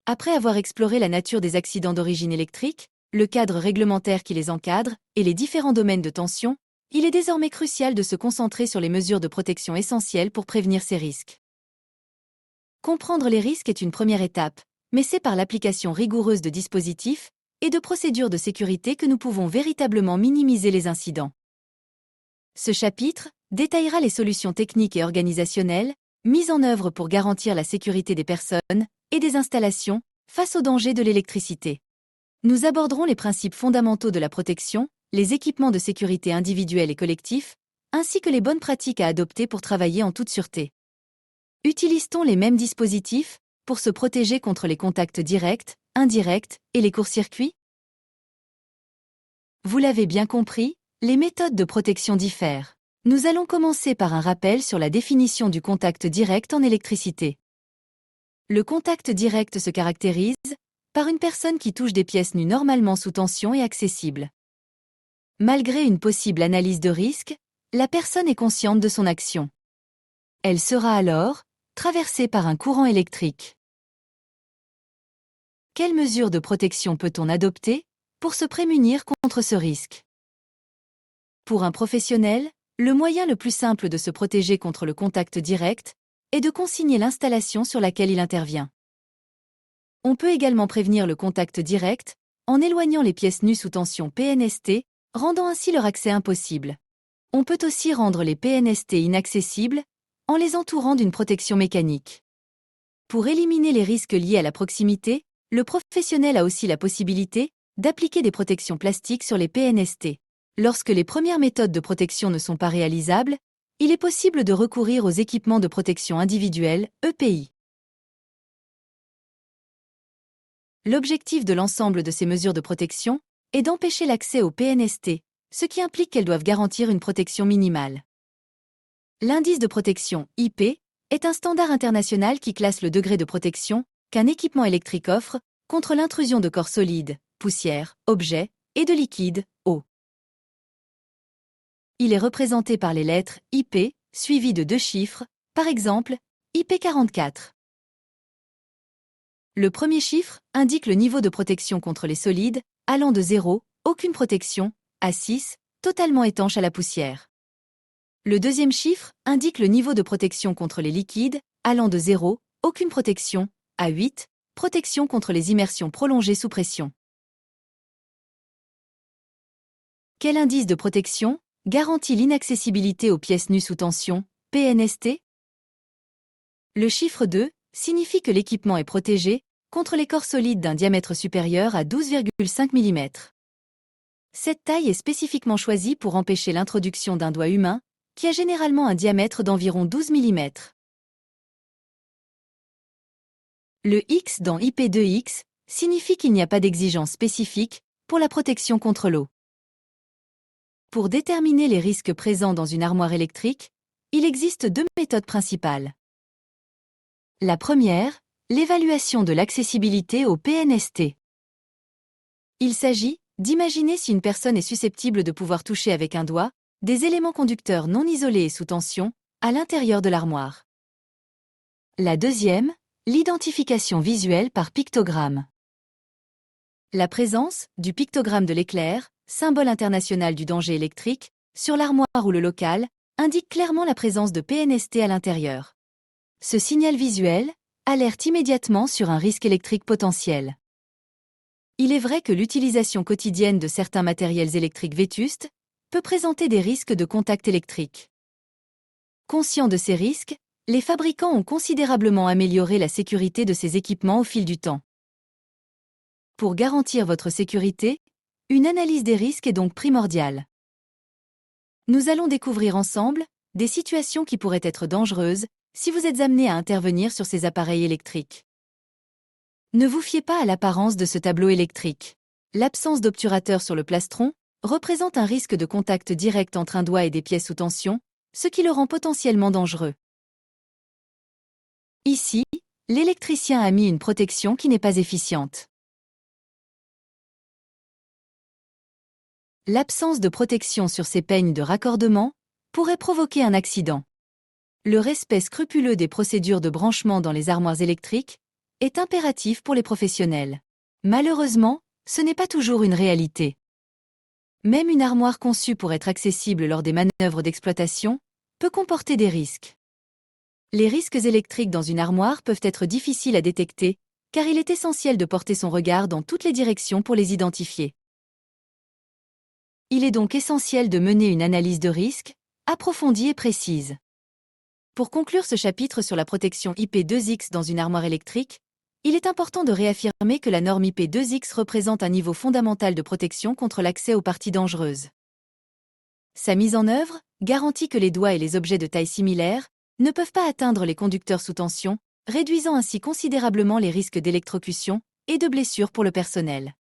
Après avoir exploré la nature des accidents d'origine électrique, le cadre réglementaire qui les encadre et les différents domaines de tension, il est désormais crucial de se concentrer sur les mesures de protection essentielles pour prévenir ces risques. Comprendre les risques est une première étape, mais c'est par l'application rigoureuse de dispositifs et de procédures de sécurité que nous pouvons véritablement minimiser les incidents. Ce chapitre détaillera les solutions techniques et organisationnelles mises en œuvre pour garantir la sécurité des personnes et des installations face aux dangers de l'électricité. Nous aborderons les principes fondamentaux de la protection, les équipements de sécurité individuels et collectifs, ainsi que les bonnes pratiques à adopter pour travailler en toute sûreté. Utilise-t-on les mêmes dispositifs pour se protéger contre les contacts directs, indirects et les courts-circuits? Vous l'avez bien compris, les méthodes de protection diffèrent. Nous allons commencer par un rappel sur la définition du contact direct en électricité. Le contact direct se caractérise par une personne qui touche des pièces nues normalement sous tension et accessibles. Malgré une possible analyse de risque, la personne est consciente de son action. Elle sera alors traversée par un courant électrique. Quelles mesures de protection peut-on adopter pour se prémunir contre ce risque? Pour un professionnel, le moyen le plus simple de se protéger contre le contact direct est de consigner l'installation sur laquelle il intervient. On peut également prévenir le contact direct en éloignant les pièces nues sous tension PNST, rendant ainsi leur accès impossible. On peut aussi rendre les PNST inaccessibles en les entourant d'une protection mécanique. Pour éliminer les risques liés à la proximité, le professionnel a aussi la possibilité d'appliquer des protections plastiques sur les PNST. Lorsque les premières méthodes de protection ne sont pas réalisables, il est possible de recourir aux équipements de protection individuelle, EPI. L'objectif de l'ensemble de ces mesures de protection est d'empêcher l'accès aux PNST, ce qui implique qu'elles doivent garantir une protection minimale. L'indice de protection, IP, est un standard international qui classe le degré de protection qu'un équipement électrique offre contre l'intrusion de corps solides, poussière, objets, et de liquide, eau. Il est représenté par les lettres IP, suivies de 2 chiffres, par exemple, IP44. Le premier chiffre indique le niveau de protection contre les solides, allant de 0, aucune protection, à 6, totalement étanche à la poussière. Le deuxième chiffre indique le niveau de protection contre les liquides, allant de 0, aucune protection, à 8, protection contre les immersions prolongées sous pression. Quel indice de protection garantit l'inaccessibilité aux pièces nues sous tension, PNST? Le chiffre 2 signifie que l'équipement est protégé contre les corps solides d'un diamètre supérieur à 12,5 mm. Cette taille est spécifiquement choisie pour empêcher l'introduction d'un doigt humain, qui a généralement un diamètre d'environ 12 mm. Le X dans IP2X signifie qu'il n'y a pas d'exigence spécifique pour la protection contre l'eau. Pour déterminer les risques présents dans une armoire électrique, il existe 2 méthodes principales. La première, l'évaluation de l'accessibilité au PNST. Il s'agit d'imaginer si une personne est susceptible de pouvoir toucher avec un doigt des éléments conducteurs non isolés et sous tension à l'intérieur de l'armoire. La deuxième, l'identification visuelle par pictogramme. La présence du pictogramme de l'éclair, symbole international du danger électrique, sur l'armoire ou le local, indique clairement la présence de PNST à l'intérieur. Ce signal visuel alerte immédiatement sur un risque électrique potentiel. Il est vrai que l'utilisation quotidienne de certains matériels électriques vétustes peut présenter des risques de contact électrique. Conscients de ces risques, les fabricants ont considérablement amélioré la sécurité de ces équipements au fil du temps. Pour garantir votre sécurité, une analyse des risques est donc primordiale. Nous allons découvrir ensemble des situations qui pourraient être dangereuses si vous êtes amené à intervenir sur ces appareils électriques. Ne vous fiez pas à l'apparence de ce tableau électrique. L'absence d'obturateur sur le plastron représente un risque de contact direct entre un doigt et des pièces sous tension, ce qui le rend potentiellement dangereux. Ici, l'électricien a mis une protection qui n'est pas efficiente. L'absence de protection sur ces peignes de raccordement pourrait provoquer un accident. Le respect scrupuleux des procédures de branchement dans les armoires électriques est impératif pour les professionnels. Malheureusement, ce n'est pas toujours une réalité. Même une armoire conçue pour être accessible lors des manœuvres d'exploitation peut comporter des risques. Les risques électriques dans une armoire peuvent être difficiles à détecter, car il est essentiel de porter son regard dans toutes les directions pour les identifier. Il est donc essentiel de mener une analyse de risque, approfondie et précise. Pour conclure ce chapitre sur la protection IP2X dans une armoire électrique, il est important de réaffirmer que la norme IP2X représente un niveau fondamental de protection contre l'accès aux parties dangereuses. Sa mise en œuvre garantit que les doigts et les objets de taille similaire ne peuvent pas atteindre les conducteurs sous tension, réduisant ainsi considérablement les risques d'électrocution et de blessures pour le personnel.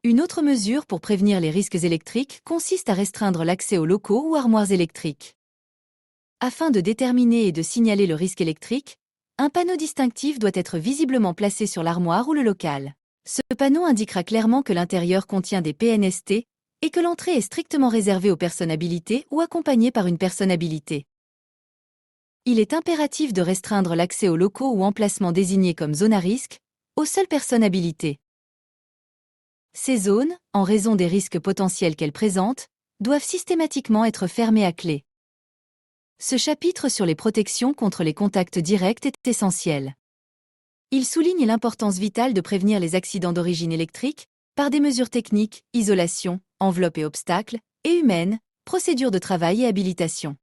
Une autre mesure pour prévenir les risques électriques consiste à restreindre l'accès aux locaux ou armoires électriques. Afin de déterminer et de signaler le risque électrique, un panneau distinctif doit être visiblement placé sur l'armoire ou le local. Ce panneau indiquera clairement que l'intérieur contient des PNST et que l'entrée est strictement réservée aux personnes habilitées ou accompagnées par une personne habilitée. Il est impératif de restreindre l'accès aux locaux ou emplacements désignés comme zones à risque aux seules personnes habilitées. Ces zones, en raison des risques potentiels qu'elles présentent, doivent systématiquement être fermées à clé. Ce chapitre sur les protections contre les contacts directs est essentiel. Il souligne l'importance vitale de prévenir les accidents d'origine électrique par des mesures techniques, isolation, enveloppe et obstacles, et humaines, procédures de travail et habilitation.